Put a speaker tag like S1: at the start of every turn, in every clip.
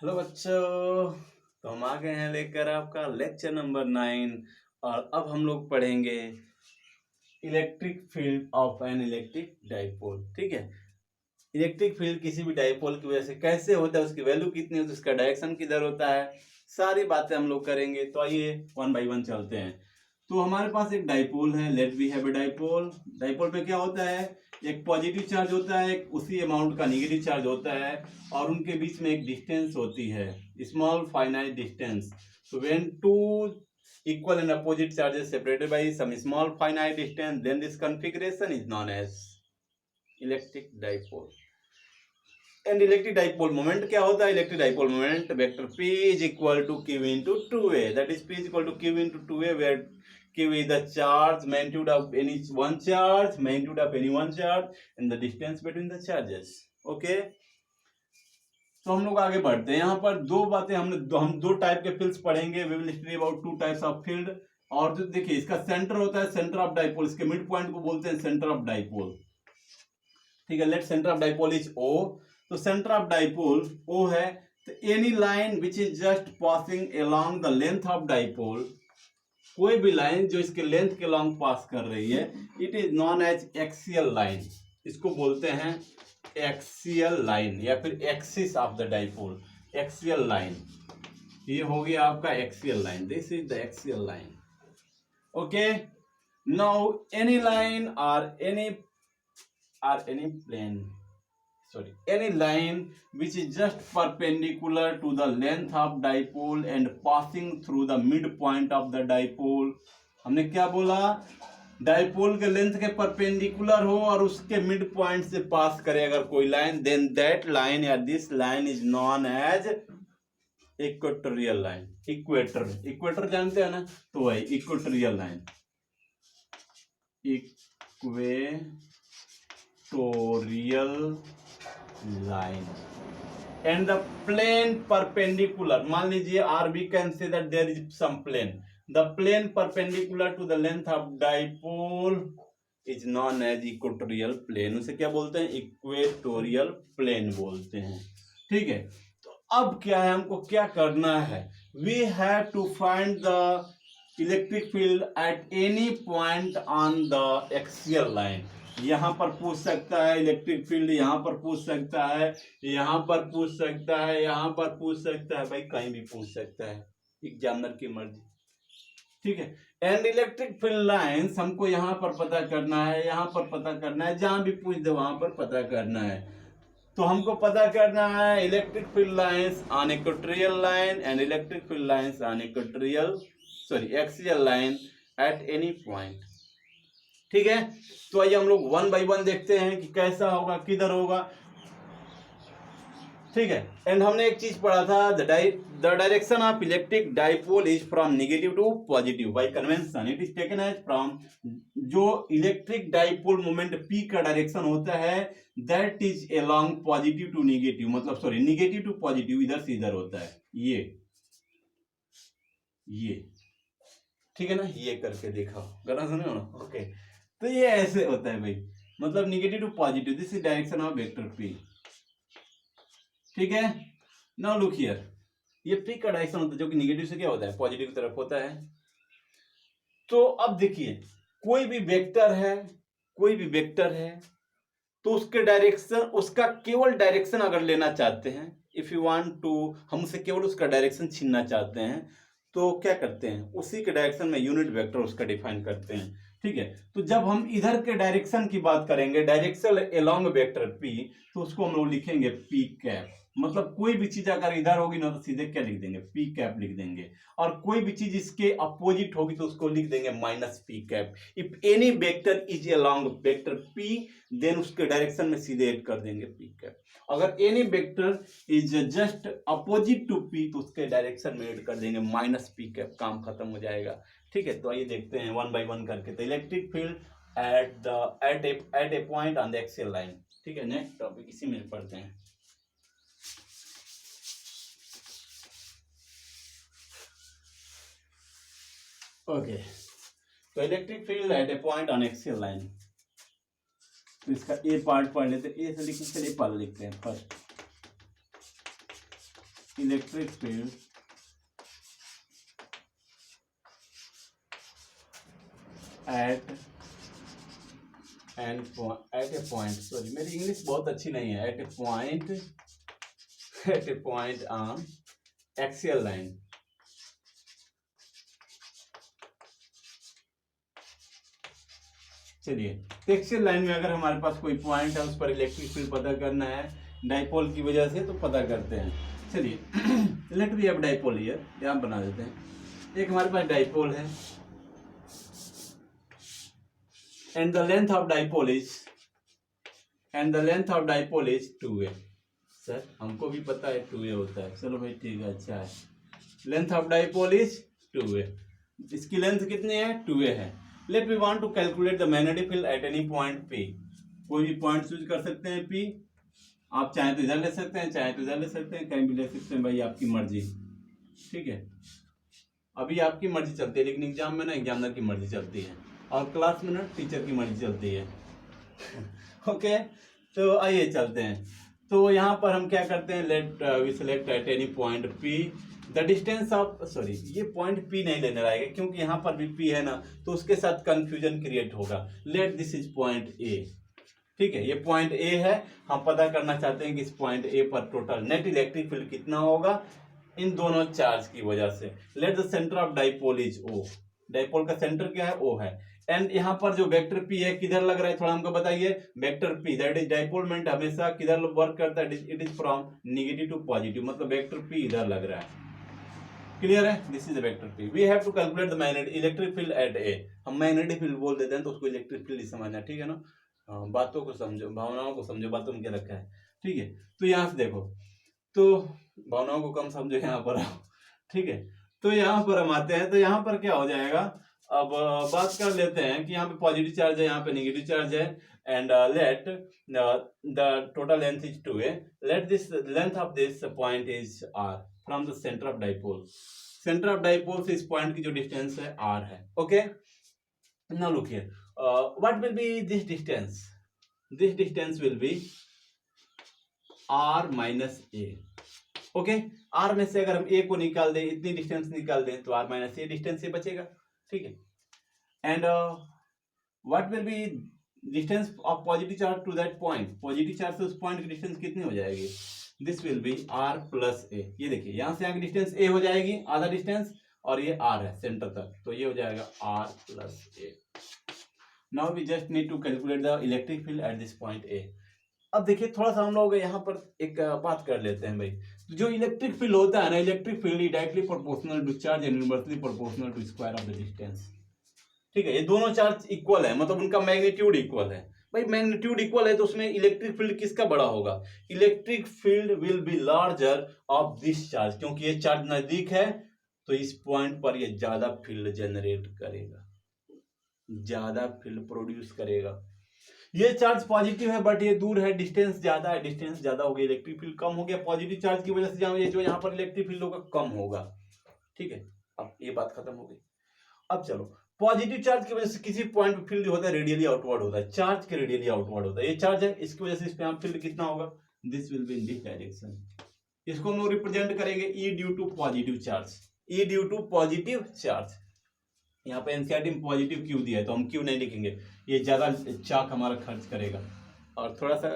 S1: Hello बच्चों। तो हम आ गए हैं लेकर आपका लेक्चर नंबर 9। और अब हम लोग पढ़ेंगे electric field of N electric dipole. ठीक है, इलेक्ट्रिक फील्ड किसी भी डाइपोल की वजह से कैसे होता है, उसकी वैल्यू कितनी होती है, उसका डायरेक्शन किधर होता है, सारी बातें हम लोग करेंगे। तो आइए वन बाय वन चलते हैं। तो हमारे पास एक डाइपोल है, let we have a dipole. Dipole पे क्या होता है, एक पॉजिटिव चार्ज होता है, एक उसी अमाउंट का नेगेटिव चार्ज होता है, और उनके बीच में एक डिस्टेंस होती है, small finite distance. So when two equal and opposite charges separated by some small finite distance, then this configuration is known as electric dipole. And electric dipole moment क्या होता है? Electric dipole moment vector P is equal to Q into 2A. That is P is equal to Q into 2A, where Q is the charge, magnitude of any one charge, magnitude of any one charge, and the distance between the charges. Okay. तो हम लोग आगे बढ़ते हैं। यहाँ पर दो बातें हम दो टाइप के फील्ड्स पढ़ेंगे। We will study about two types of field. और जो देखिए, इसका सेंटर होता है सेंटर ऑफ डाइपोल, इसके मिड पॉइंट को बोलते हैं सेंटर ऑफ डाइपोल। ठीक है, let center of dipole is O. तो सेंटर ऑफ डाइपोल ओ है। तो any line which is just passing along the length of dipole, कोई भी लाइन जो इसके लेंथ के लॉन्ग पास कर रही है, it is known as axial line. इसको बोलते हैं एक्सियल लाइन या फिर axis of the dipole, axial line. ये हो गया आपका axial line, this is the axial line. Okay, now any line or any plane, sorry, any line which is just perpendicular to the length of dipole and passing through the midpoint of the dipole। हमने क्या बोला, dipole के length के perpendicular हो और उसके mid point से पास करे अगर कोई लाइन, देन दैट लाइन या this line is known as equatorial line. Equator जानते हैं ना, तो वही equatorial line, equatorial line. And the plane perpendicular, मान लीजिए are we can say that there is some plane, the plane perpendicular to the length of dipole is known as equatorial plane. उसे क्या बोलते हैं, इक्वेटोरियल प्लेन बोलते हैं। ठीक है, तो अब क्या है, हमको क्या करना है, we have to find the electric field at any point on the axial line. यहां पर पूछ सकता है इलेक्ट्रिक फील्ड, यहां पर पूछ सकता है, यहां पर पूछ सकता है, यहां पर पूछ सकता है, भाई कहीं भी पूछ सकता है, एग्जामिनर की मर्जी। ठीक है, एंड इलेक्ट्रिक फील्ड लाइंस हमको यहां पर पता करना है, यहां पर पता करना है, जहां भी पूछ दे वहां पर पता करना है। तो हमको पता करना है electric field lines on equatorial line and electric field lines on axial line at any point. ठीक है, तो आइए हम लोग वन बाय वन देखते हैं कि कैसा होगा, किधर होगा। ठीक है, एंड हमने एक चीज पढ़ा था, the direction of electric dipole is from negative to positive by convention, it is taken as from, जो इलेक्ट्रिक डाइपोल मोमेंट पी का डायरेक्शन होता है that is along positive to negative, मतलब सॉरी नेगेटिव टू पॉजिटिव, इधर से इधर होता है ये ठीक है ना, ये करके देखा, गाना सुने हो? ओके, तो ये ऐसे होता है भाई, मतलब negative to positive, this is direction of vector P. ठीक है, नाउ लुक हियर, ये पी का डायरेक्शन होता है जो कि नेगेटिव से क्या होता है, पॉजिटिव की तरफ होता है। तो अब देखिए, कोई भी वेक्टर है, तो उसके डायरेक्शन, उसका केवल डायरेक्शन अगर लेना चाहते हैं, इफ यू वांट टू, हम उससे केवल उसका डायरेक्शन छीनना चाहते हैं, तो क्या करते हैं, उसी के डायरेक्शन में यूनिट वेक्टर उसका डिफाइन करते हैं। ठीक है, तो जब हम इधर के डायरेक्शन की बात करेंगे, डायरेक्शन अलोंग वेक्टर पी, तो उसको हम लोग लिखेंगे पी कैप। मतलब कोई भी चीज अगर इधर होगी ना, तो सीधे क्या लिख देंगे, पी कैप लिख देंगे। और कोई भी चीज इसके अपोजिट होगी तो उसको लिख देंगे minus P cap. If any vector is along vector P, then उसके डायरेक्शन में सीधे ऐड कर देंगे पी कैप। अगर any vector is just opposite to P, तो उसके डायरेक्शन में ऐड कर देंगे माइनस पी कैप, काम खत्म हो जाएगा। ठीक है, तो आइए देखते हैं वन बाय वन करके। तो electric field at a point on the axial line. ठीक है, नेक्स्ट टॉपिक इसी में पढ़ते हैं। ओके, तो electric field at a point on axial line, तो इसका ए पार्ट पढ़ लेते हैं, ए से लिखने के लिए पढ़ लिखते हैं first. Electric field at at a point, sorry मेरी इंग्लिश बहुत अच्छी नहीं है, at a point on axial line. चलिए, तो एक्सियल लाइन में अगर हमारे पास कोई पॉइंट है उस पर इलेक्ट्रिक फील्ड पता करना है डाइपोल की वजह से, तो पता करते हैं। चलिए, let we have dipole here, यहाँ बना देते हैं। एक हमारे पास डाइपोल है and the length of dipole is 2a। Sir हमको भी पता है 2a होता है, चलो भाई ठीक है, अच्छा है। Length of dipole is 2a, इसकी लेंथ कितनी है, 2a है। Let we want to calculate the magnetic field at any point p। कोई भी पॉइंट चूज कर सकते हैं p, आप चाहे तो इधर ले सकते हैं, चाहे तो इधर ले सकते हैं, कहीं भी ले सकते हैं, भाई आपकी मर्जी, ठीक है। अभी आपकी मर्जी चलती है, लेकिन एग्जाम में ना एग्जामिनर की मर्जी चलती है, और क्लास में ना टीचर की मर्जी चलती है। ओके, तो आइए चलते हैं। तो यहाँ पर हम क्या करते हैं, let we select at any point P the distance of, sorry ये पॉइंट P नहीं लेने रहेगा क्योंकि यहाँ पर भी P है ना, तो उसके साथ कंफ्यूजन क्रिएट होगा। Late this is point A, ठीक है, ये पॉइंट A है। हम पता करना चाहते हैं कि इस पॉइंट A पर टोटल नेट इलेक्ट्रिक फील्ड कितना होगा इन दोनों चार्ज की वजह से। Let the center of dipole is O, dipole का सेंटर क्या है, O है। एंड यहाँ पर जो वेक्टर P है किधर लग रहा है, थोड़ा हमको बताइए। Vector P that is dipole moment हमेशा किधर वर्क करता है, it is from negative to positive, मतलब वेक्टर P इधर लग रहा है। क्लियर है, this is vector P। We have to calculate the magnetic electric field at A। हम मैग्नेटिक फील्ड बोल देते हैं तो उसको इलेक्ट्रिक फील्ड ही समझना, ठीक है ना। बातों को समझो, भावनाओं को समझो, बातों में क्या रखा है, ठीक है। तो यहाँ से देखो, तो भावनाओं को कम समझो, यहाँ पर आओ, ठीक है। तो यहाँ पर हम आते हैं, तो यहाँ पर क्या हो जाएगा, अब बात कर लेते हैं कि यहाँ पे पॉजिटिव चार्ज है, यहाँ पे नेगेटिव चार्ज है। And let the total length is 2a। Let this length of this point is r from the center of dipole. Centre of dipole से इस पॉइंट की जो डिस्टेंस है r है। Okay, now look here, what will B this distance, this distance will be r minus a। Okay, r में से अगर हम a को निकाल दें, इतनी डिस्टेंस निकाल दें, तो r माइनस a डिस्टेंस से बचेगा, ठीक है। And what will be distance of positive charge to that point, positive charge से उस पॉइंट की डिस्टेंस कितनी हो जाएगी, this will be r plus a। ये देखिए, यहां से आगे डिस्टेंस a हो जाएगी, आधा डिस्टेंस, और ये r है सेंटर तक, तो ये हो जाएगा r plus a। Now we just need to calculate the electric field at this point a। अब देखिए, थोड़ा सा हम लोग यहाँ पर एक बात कर लेते हैं भाई। जो इलेक्ट्रिक फील्ड होता है ना, electric field is directly proportional to charge and inversely proportional to square of the distance, ठीक है। ये दोनों चार्ज इक्वल है, मतलब उनका मैग्नीट्यूड इक्वल है। भाई मैग्नीट्यूड इक्वल है तो उसमें इलेक्ट्रिक फील्ड किसका बड़ा होगा, electric field will be larger of this charge, क्योंकि ये चार्ज नजदीक है तो इस पॉइंट पर ये ज्यादा फील्ड जनरेट करेगा, ज्यादा फील्ड प्रोड्यूस करेगा। ये चार्ज पॉजिटिव है बट ये दूर है, डिस्टेंस ज्यादा है, डिस्टेंस ज्यादा हो गया, इलेक्ट्रिक फील्ड कम हो गया, पॉजिटिव चार्ज की वजह से जो यहाँ पर इलेक्ट्रिक फील्ड होगा कम होगा, ठीक है। अब ये बात खत्म हो गई। अब चलो, पॉजिटिव चार्ज की वजह से किसी पॉइंट पे फील्ड होता है रेडियली आउटवर्ड होता है, चार्ज के रेडियली आउटवर्ड होता है। ये चार्ज है, इसकी वजह से इस पे यहाँ फील्ड कितना होगा, this will be in this direction. इसको हम लोग रिप्रेजेंट करेंगे E due to positive charge, E due to positive charge. यहाँ पे एनसीईआरटी में पॉजिटिव क्यू दिया है तो हम क्यू नहीं लिखेंगे, ये ज्यादा चाक हमारा खर्च करेगा, और थोड़ा सा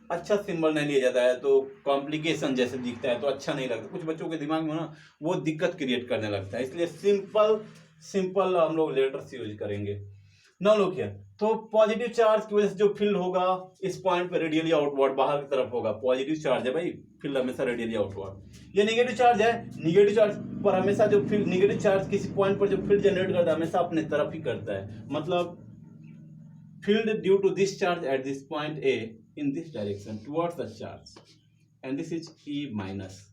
S1: अच्छा सिंबल नहीं लिया जाता है तो कॉम्प्लिकेशन जैसे दिखता है तो अच्छा नहीं लगता, कुछ बच्चों के दिमाग में ना वो दिक्कत क्रिएट करने लगता है, इसलिए सिंपल हम लोग लेटर्स यूज करेंगे। नाउ लुक हियर, तो पॉजिटिव चार्ज की वजह से जो फील्ड होगा इस पॉइंट पे रेडियली आउटवर्ड बाहर की तरफ होगा, पॉजिटिव चार्ज है भाई, फील्ड हमेशा रेडियली आउटवर्ड। ये नेगेटिव चार्ज है, नेगेटिव चार्ज पर हमेशा जो फील्ड, नेगेटिव चार्ज किसी पॉइंट पर जो फील्ड जनरेट करता है हमेशा अपने तरफ ही करता है, मतलब field due to this charge at this point A in this direction towards the charge, and this is E minus.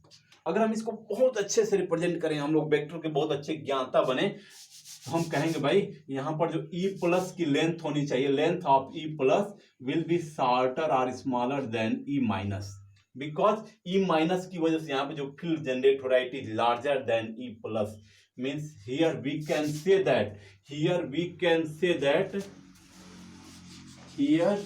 S1: अगर हम इसको बहुत अच्छे से रिप्रेजेंट करें, हम लोग वेक्टर के बहुत अच्छे ज्ञाता बने, तो हम कहेंगे भाई यहाँ पर जो E प्लस की लेंथ होनी चाहिए, length of E plus will be shorter और smaller than E minus, because E minus की वजह से यहाँ पे जो फील्ड जनरेट हो रहा है it is larger than E plus, means here we can say that, here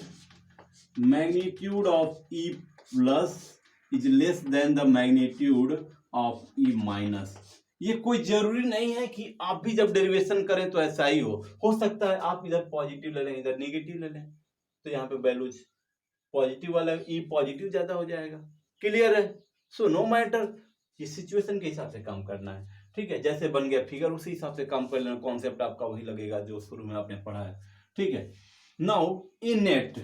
S1: magnitude of E plus is less than the magnitude of E minus. ये कोई जरूरी नहीं है कि आप भी जब डेरिवेशन करें तो ऐसा ही हो सकता है आप इधर पॉजिटिव ले लें इधर नेगेटिव ले लें, तो यहाँ पे वैल्यूज पॉजिटिव वाला ई पॉजिटिव ज्यादा हो जाएगा। क्लियर है? सो नो मैटर, ये सिचुएशन के हिसाब से काम करना है। ठीक है, जैसे बन गया फिगर उसी हिसाब से काम कर लेना, कॉन्सेप्ट आपका वही लगेगा जो शुरू में आपने पढ़ा है। ठीक है, now E net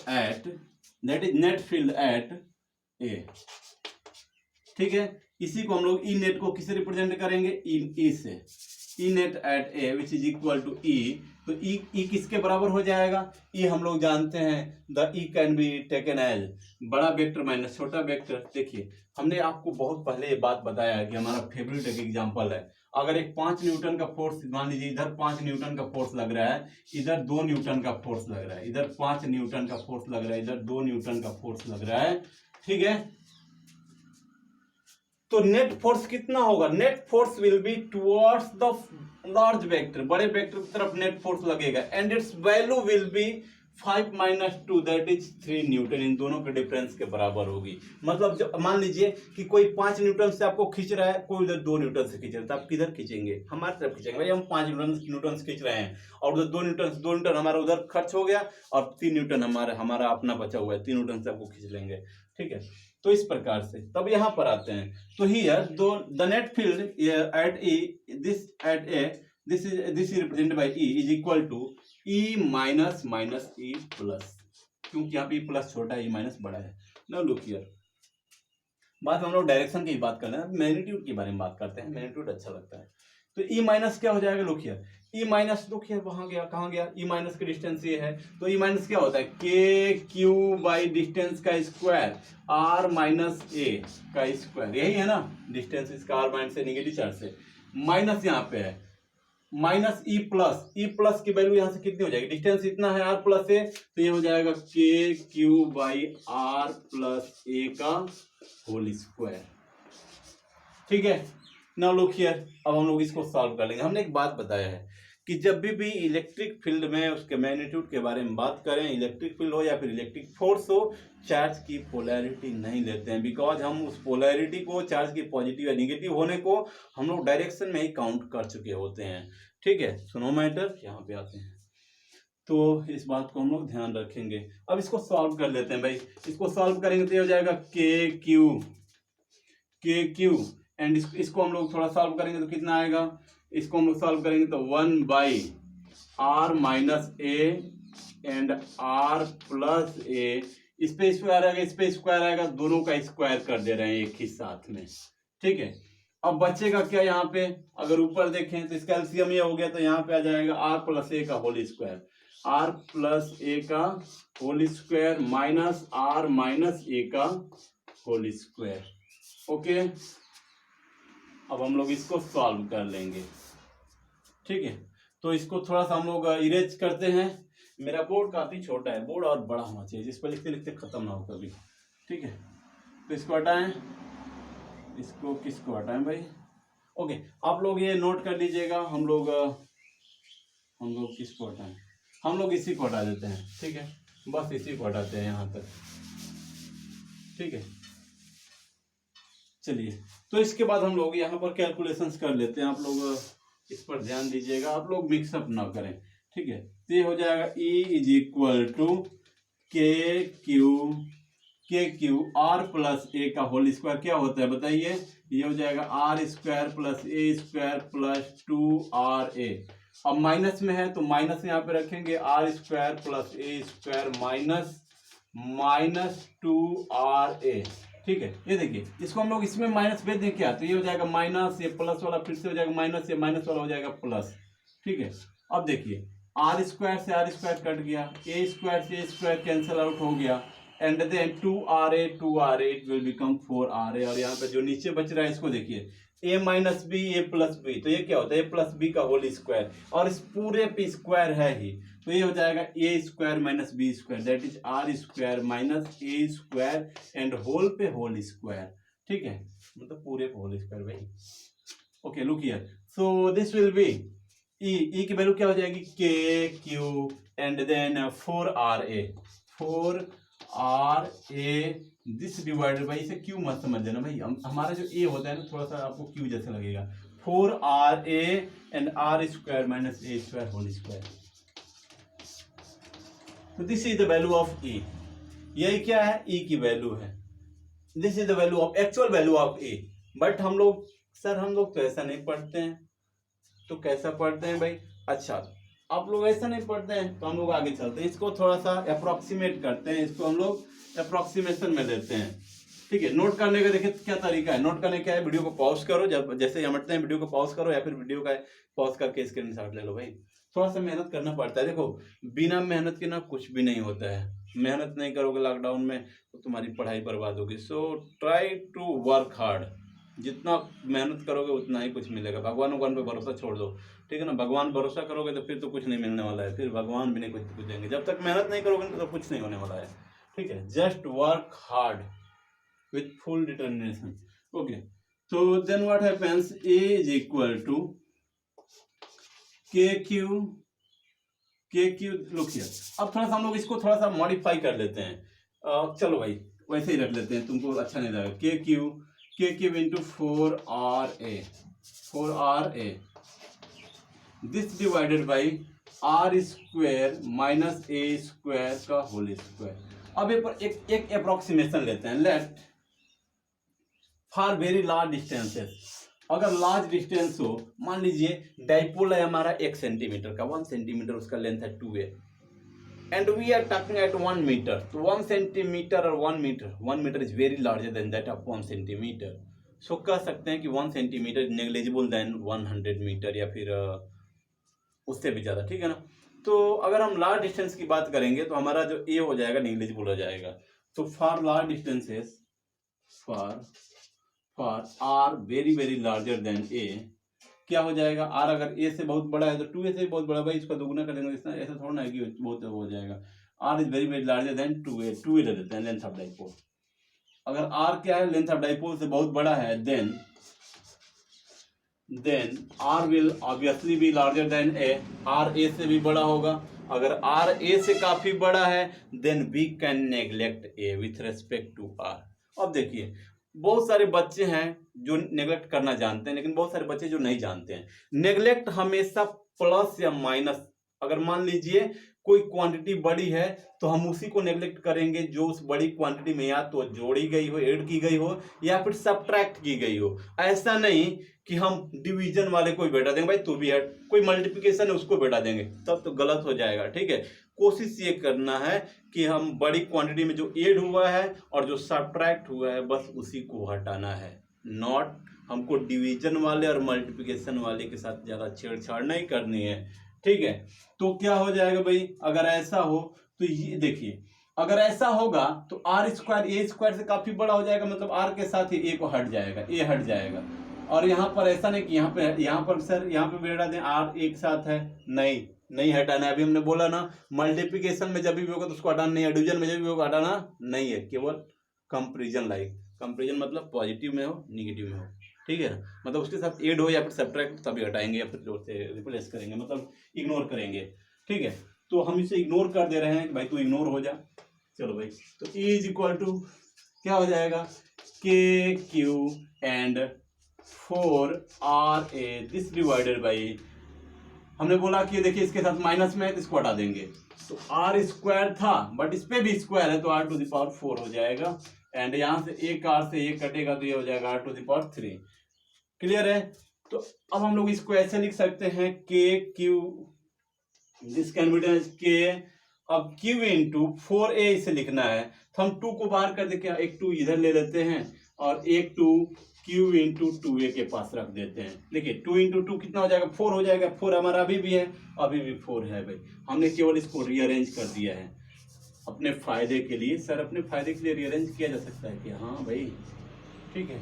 S1: at that is net field at A. ठीक है, इसी को हम लोग ई नेट को किससे रिप्रेजेंट करेंगे? ई से। E net at A which is equal to E, तो ई किसके बराबर हो जाएगा? ई हम लोग जानते हैं the E can be taken as बड़ा वेक्टर माइनस छोटा वेक्टर। देखिए हमने आपको बहुत पहले ये बात बताया है कि हमारा फेवरेट एक एग्जांपल है, अगर एक 5 न्यूटन का फोर्स मान लीजिए, इधर 5 न्यूटन का फोर्स लग रहा है, इधर 2 न्यूटन का फोर्स लग रहा है, इधर 5 न्यूटन का फोर्स लग रहा है, इधर 2 न्यूटन का फोर्स लग रहा है। ठीक है, तो नेट फोर्स कितना होगा? Net force will be towards the large vector, बड़े वेक्टर की तरफ नेट फोर्स लगेगा, and its value will be 5 minus 2 that is 3 newton. इन दोनों के डिफरेंस के बराबर होगी। मतलब जो मान लीजिए कि कोई 5 न्यूटन से आपको खींच रहा है, कोई उधर 2 न्यूटन से खींच रहा है, तो आप किधर खींचेंगे? हमारी तरफ खींचेंगे। भाई हम 5 न्यूटन खींच रहे हैं और उधर 2 न्यूटन हमारा उधर खर्च हो गया और 3 न्यूटन हमारा अपना बचा हुआ है, 3 न्यूटन से आपको खींच लेंगे। ठीक है, तो इस प्रकार से तब यहां पर आते हैं, तो here the net field at E this at A this is represented by E is equal to E minus minus E plus, क्योंकि यहाँ पे ई प्लस छोटा है ई माइनस बड़ा है। नाउ लुक हियर, बात हम लोग डायरेक्शन की बात कर रहे हैं, मैग्नीट्यूड के बारे में बात करते हैं, मैग्नीट्यूड अच्छा लगता है। तो ई माइनस क्या हो जाएगा? Look here, E minus look here वहां गया, कहाँ गया? ई माइनस की डिस्टेंस ये है, तो ई माइनस क्या होता है? के क्यू बाई डिस्टेंस का स्क्वायर आर माइनस ए का स्क्वायर, यही है ना डिस्टेंस इसका, आर माइनस से नेगेटिव चार्ज से, माइनस यहाँ पे है माइनस ई प्लस की वैल्यू यहाँ से कितनी हो जाएगी? डिस्टेंस इतना है आर प्लस ए, तो ये हो जाएगा के Q by R plus A का होल स्क्वायर। ठीक है, नाउ लुक हियर, अब हम लोग इसको सॉल्व कर लेंगे। हमने एक बात बताया है कि जब भी इलेक्ट्रिक फील्ड में उसके मैग्नीट्यूड के बारे में बात करें, इलेक्ट्रिक फील्ड हो या फिर इलेक्ट्रिक फोर्स हो, चार्ज की पोलैरिटी नहीं लेते हैं, बिकॉज हम उस पोलैरिटी को, चार्ज की पॉजिटिव या निगेटिव होने को हम लोग डायरेक्शन में ही काउंट कर चुके होते हैं। ठीक है, सुनो मैटर, यहाँ पे आते हैं तो इस बात को हम लोग ध्यान रखेंगे। अब इसको सॉल्व कर लेते हैं भाई, इसको सॉल्व करेंगे तो ये हो जाएगा के क्यू एंड इसको हम लोग थोड़ा सॉल्व करेंगे तो कितना आएगा? इसको हम लोग सॉल्व करेंगे तो 1 by R minus A and R plus A, इस पे स्क्वायर आएगा, इस पे स्क्वायर आएगा, दोनों का स्क्वायर कर दे रहे हैं एक ही साथ में। ठीक है, अब बचेगा क्या यहाँ पे? अगर ऊपर देखें तो इसका एलसीएम ये हो गया, तो यहाँ पे आ जाएगा आर प्लस ए का whole square, R plus A का whole square minus R minus A का होल स्क्वायर। ओके, अब हम लोग इसको सॉल्व कर लेंगे। ठीक है, तो इसको थोड़ा सा हम लोग इरेज करते हैं। मेरा बोर्ड काफी छोटा है, बोर्ड और बड़ा होना चाहिए जिस पर लिखते लिखते खत्म ना हो कभी। ठीक है, तो इसको हटाएं, इसको किसको हटाएं भाई? ओके, आप लोग ये नोट कर लीजिएगा, हम लोग किसको हटाएं? हम लोग इसी को हटा देते हैं। ठीक है, बस इसी को हटाते हैं यहाँ तक। ठीक है, चलिए, तो इसके बाद हम लोग यहाँ पर कैलकुलेशंस कर लेते हैं। आप लोग इस पर ध्यान दीजिएगा, आप लोग मिक्सअप ना करें। ठीक है, तो ये हो जाएगा E इज इक्वल टू के क्यू आर प्लस ए का होल स्क्वायर, क्या होता है बताइए? ये हो जाएगा R square plus A square plus 2RA। अब माइनस में है तो माइनस यहाँ पे रखेंगे, R square plus A square minus 2RA। ठीक है, ये देखिए, इसको हम लोग इसमें माइनस भेज दें क्या, तो ये हो जाएगा माइनस, ये प्लस वाला फिर से हो जाएगा माइनस, ये माइनस वाला हो जाएगा प्लस। ठीक है, अब देखिए आर स्क्वायर से आर स्क्वायर कट गया, ए स्क्वायर से ए स्क्वायर कैंसिल आउट हो गया, and then 2RA it will become 4RA। और यहाँ पे जो नीचे बच रहा है इसको देखिए, a minus B A plus B, तो ये क्या होता है? ए प्लस बी का होल स्क्वायर, और इस पूरे पे स्क्वायर है ही, तो ये हो जाएगा A square minus B square, that is R square minus A square and whole पे होल स्क्वायर। ठीक है, मतलब पूरे पे होल स्क्वायर भाई। Okay, look here, so this will be E की वैल्यू क्या हो जाएगी? K Q and then 4RA this divided by, इसे क्यू मत समझ लेना भाई, हमारा जो ए होता है ना थोड़ा सा आपको क्यू जैसे लगेगा, 4RA and R square minus A square whole square. तो this is the value of A, यही क्या है, ई की वैल्यू है। This is the value of actual value of A. But हम लोग सर हम लोग तो ऐसा नहीं पढ़ते हैं, तो कैसा पढ़ते हैं भाई, अच्छा आप लोग ऐसा नहीं पढ़ते हैं तो हम लोग आगे चलते हैं, इसको थोड़ा सा अप्रोक्सीमेट करते हैं, इसको हम लोग अप्रोक्सीमेशन में लेते हैं। ठीक है, नोट करने का देखिए क्या तरीका है, नोट करने क्या है, वीडियो को पॉज करो, जब जैसे समझते हैं वीडियो को पॉज करो या फिर वीडियो का पॉज करके स्क्रीनशॉट ले लो भाई। थोड़ा सा मेहनत करना पड़ता है, देखो बिना मेहनत के ना कुछ भी नहीं होता है, मेहनत नहीं करोगे लॉकडाउन में तो तुम्हारी पढ़ाई बर्बाद होगी। So try to work hard, जितना मेहनत करोगे उतना ही कुछ मिलेगा। भगवान पे भरोसा छोड़ दो, ठीक है ना, भगवान भरोसा करोगे तो फिर तो कुछ नहीं मिलने वाला है, फिर भगवान भी नहीं कुछ देंगे, जब तक मेहनत नहीं करोगे तो कुछ नहीं होने वाला है। ठीक है, just work hard with full determination. Okay, तो then what happens, A is equal to KQ look here. अब थोड़ा सा हम लोग इसको थोड़ा सा मॉडिफाई कर लेते हैं, चलो भाई वैसे ही रख लेते हैं, तुमको अच्छा नहीं लगेगा। KQ into 4RA this divided by R square minus A square का होल स्क्वायर। अब एक अप्रोक्सीमेशन लेते हैं, let for very large distances, अगर लार्ज डिस्टेंस हो, मान लीजिए डाइपोल है हमारा 1 सेंटीमीटर का, 1 सेंटीमीटर उसका लेंथ है 2a and we are talking at 1 meter, तो 1 सेंटीमीटर और 1 meter is very larger than that of 1 centimeter. So कह सकते हैं कि 1 centimeter is negligible than 100 meter या फिर उससे भी ज़्यादा, ठीक है ना। तो अगर हम लार्ज डिस्टेंस की बात करेंगे तो हमारा जो ए हो जाएगा नेग्लिजिबल हो जाएगा। तो for large distances, for R very very larger than A, क्या हो जाएगा, आर अगर ए से बहुत बड़ा है तो 2a से भी बहुत बड़ा, भाई इसका दोगुना करेंगे, इसका ऐसा थोड़ा ना है कि बहुत हो जाएगा। R is very very larger than 2a ले लेते हैं, लेंथ ऑफ डाइपोल। अगर आर क्या है, लेंथ ऑफ डाइपोल से बहुत बड़ा है, then R will obviously be larger than A, R A से भी बड़ा होगा। अगर आर ए से काफी बड़ा है then we can neglect A with respect to R. अब देखिए बहुत सारे बच्चे हैं जो नेग्लेक्ट करना जानते हैं, लेकिन बहुत सारे बच्चे जो नहीं जानते हैं। नेग्लेक्ट हमेशा प्लस या माइनस, अगर मान लीजिए कोई क्वांटिटी बड़ी है तो हम उसी को नेग्लेक्ट करेंगे जो उस बड़ी क्वांटिटी में या तो जोड़ी गई हो, ऐड की गई हो या फिर सब्ट्रैक्ट की गई हो। ऐसा नहीं कि हम डिवीजन वाले को बेटा देंगे, भाई तू भी ऐड, कोई मल्टीप्लिकेशन है उसको बेटा देंगे, तब तो गलत हो जाएगा। ठीक है, कोशिश ये करना है कि हम बड़ी क्वांटिटी में जो ऐड हुआ है और जो सब्ट्रैक्ट हुआ है बस उसी को हटाना है, नॉट हमको डिवीजन वाले और मल्टीप्लिकेशन वाले के साथ ज़्यादा छेड़छाड़ नहीं करनी है। ठीक है, तो क्या हो जाएगा भाई, अगर ऐसा हो तो ये देखिए, अगर ऐसा होगा तो आर स्क्वायर ए स्क्वायर से काफी बड़ा हो जाएगा, मतलब आर के साथ ही ए को हट जाएगा, ए हट जाएगा। और यहाँ पर ऐसा नहीं कि यहाँ पर सर यहाँ पे बेटा दें आर एक साथ है, नहीं हटाना है। अभी हमने बोला ना मल्टीप्लिकेशन में जब भी होगा तो उसको हटाना नहीं है, डिवीजन में जब भी होगा हटाना नहीं है, केवल कंपेरिजन लाइक, कंपेरिजन मतलब पॉजिटिव में हो नेगेटिव में हो, ठीक है, मतलब उसके साथ ऐड हो या फिर सब्ट्रैक्ट तभी हटाएंगे या फिर उससे रिप्लेस करेंगे, मतलब इग्नोर करेंगे। ठीक है, तो हम इसे इग्नोर कर दे रहे हैं कि भाई तू इग्नोर हो जा। चलो भाई, तो E इज इक्वल टू क्या हो जाएगा, के Q and 4RA this divided by, हमने बोला कि देखिए इसके साथ माइनस में है तो इसको हटा देंगे, तो आर स्क्वायर था बट इस पे भी स्क्वायर है तो r टू द पावर 4 हो जाएगा, एंड यहाँ से एक r से एक कटेगा तो ये हो जाएगा r to the power 3। Clear है, तो अब हम लोग इसको ऐसे लिख सकते हैं के Q, this can be done के, अब q इंटू 4a इसे लिखना है तो हम 2 को बाहर कर दे, क्या एक 2 इधर ले लेते हैं और एक 2 q इंटू 2a के पास रख देते हैं। देखिए 2 इंटू 2 कितना हो जाएगा, 4 हो जाएगा, 4 हमारा अभी भी है, अभी भी 4 है भाई, हमने केवल इसको रीअरेंज कर दिया है अपने फायदे के लिए। सर अपने फायदे के लिए रीअरेंज किया जा सकता है कि हाँ भाई, ठीक है,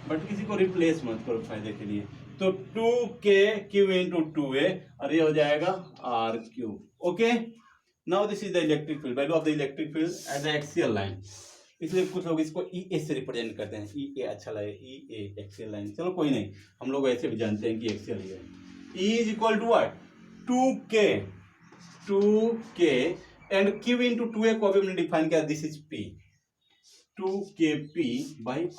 S1: बट किसी को रिप्लेस मत करो फायदे के लिए। तो 2k इंटू 2a और ये हो जाएगा r3। Okay, now this is the electric field, value of the electric field as A axial line, इसलिए कुछ लोग इसको EA से रिप्रेजेंट करते हैं, EA अच्छा लगे, EA एक्सियल लाइन, चलो कोई नहीं, हम लोग ऐसे भी जानते हैं कि एक्सियल ही है। E is equal to what, 2k and q into 2a को अभी हमने डिफाइन किया, दिस इज P, 2kp/r³।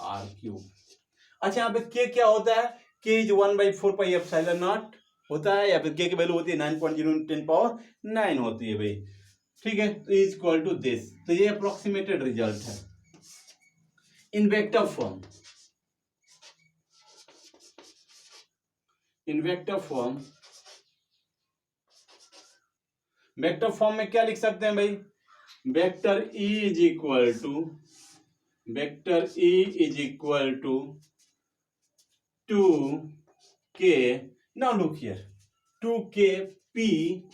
S1: अच्छा, यहाँ पे k क्या होता है? k इज 1/4πε0 होता है, या फिर k की वैल्यू होती है 9.010⁻9 होती है भाई। ठीक है, तो इज इक्वल टू दिस। तो ये अप्रोक्सीमेटेड रिजल्ट है in vector form. In vector form, vector form में क्या लिख सकते हैं भाई? Vector E is equal to 2k, now look here, 2kp/r³।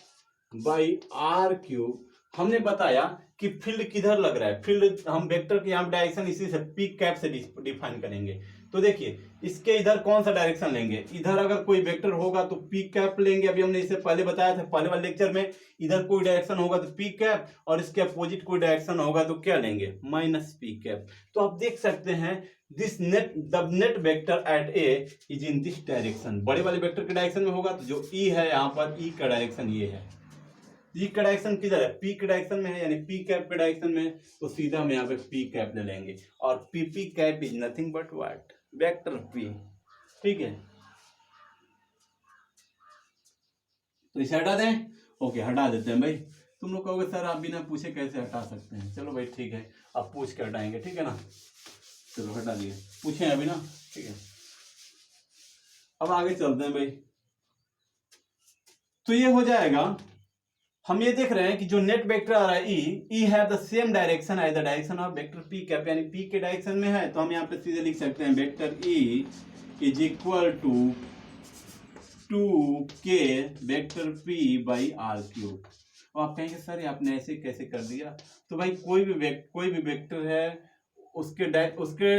S1: हमने बताया कि फील्ड किधर लग रहा है। फील्ड हम वेक्टर की यहाँ डायरेक्शन इसी से पी कैप से डिफाइन करेंगे। तो देखिए, इसके इधर कौन सा डायरेक्शन लेंगे? इधर अगर कोई वेक्टर होगा तो पी कैप लेंगे। अभी हमने इससे पहले बताया था पहले वाले लेक्चर में, इधर कोई डायरेक्शन होगा तो पी कैप, और इसके अपोजिट कोई डायरेक्शन होगा तो क्या लेंगे? Minus P cap. तो आप देख सकते हैं this the net vector eight A is in this direction. बड़े वाले वेक्टर के डायरेक्शन में होगा तो जो ई है यहाँ पर, ई का डायरेक्शन ये है। ई का डायरेक्शन किधर है? पी के डायरेक्शन में है, यानी पी कैप के डायरेक्शन में। तो सीधा हम यहाँ पे पी कैप ले लेंगे, और P cap is nothing but what? Vector P. ठीक है, तो इसे हटा दें। ओके, हटा देते हैं भाई। तुम लोग कहोगे सर आप बिना पूछे कैसे हटा सकते हैं? चलो भाई ठीक है, अब पूछ के हटाएंगे, ठीक है ना। चलो हटा दिए, पूछे अभी ना, ठीक है। अब आगे चलते हैं भाई। तो ये हो जाएगा, हम ये देख रहे हैं कि जो नेट वेक्टर आ रहा है E have the same direction as the direction of vector P cap, यानी पी के डायरेक्शन में है। तो हम यहाँ पे सीधे लिख सकते हैं vector E is equal to 2k vector p/r³। और आप कहेंगे सर ये आपने ऐसे कैसे कर दिया? तो भाई कोई भी वेक्टर है, उसके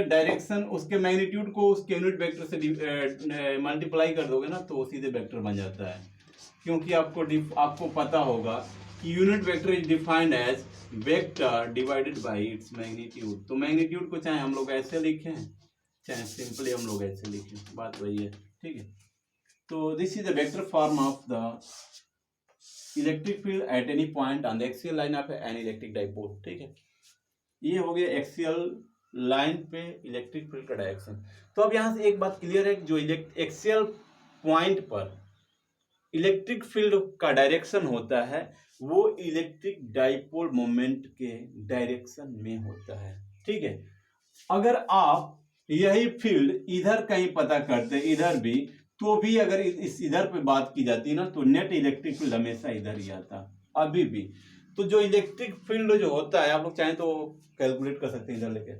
S1: डायरेक्शन, उसके मैग्नीट्यूड को उसके यूनिट वेक्टर से मल्टीप्लाई कर दोगे ना, तो वो सीधे वेक्टर बन जाता है। क्योंकि आपको पता होगा कि unit vector is defined as vector divided by its magnitude. तो मैग्नीट्यूड को चाहे हम लोग ऐसे लिखें, चाहे सिंपली हम लोग ऐसे लिखें, बात वही है। ठीक है, तो this is the vector form of the electric field at any point on the axial line of N electric dipole. ठीक है, ये हो गया एक्सियल लाइन पे इलेक्ट्रिक फील्ड का डायरेक्शन। तो अब यहाँ से एक बात क्लियर है कि जो एक्सियल पॉइंट पर इलेक्ट्रिक फील्ड का डायरेक्शन होता है वो इलेक्ट्रिक डाइपोल मोमेंट के डायरेक्शन में होता है। ठीक है, अगर आप यही फील्ड इधर कहीं पता करते, इधर भी, तो भी अगर इस इधर पे बात की जाती ना, तो नेट इलेक्ट्रिक फील्ड हमेशा इधर ही आता अभी भी। तो जो इलेक्ट्रिक फील्ड जो होता है, आप लोग चाहें तो कैलकुलेट कर सकते हैं इधर लेके।